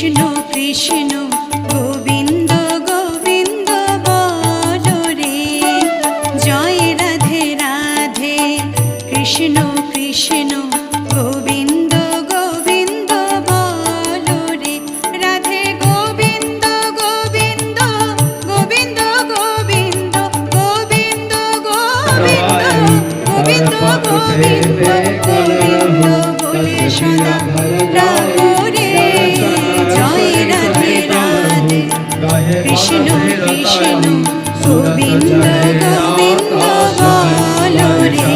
কৃষ্ণ কৃষ্ণ গোবিন্দ গোবিন্দ বলো রে, জয় রাধে রাধে কৃষ্ণ কৃষ্ণ গোবিন্দ গোবিন্দ বলো রে, রাধে গোবিন্দ গোবিন্দ গোবিন্দ গোবিন্দ গোবিন্দ গোবিন্দ গোবিন্দ গোবিন্দ বলে সদা রাখো রে, জয় রাধে রাধে কৃষ্ণ কৃষ্ণ গোবিন্দ গোবিন্দ বলো রে।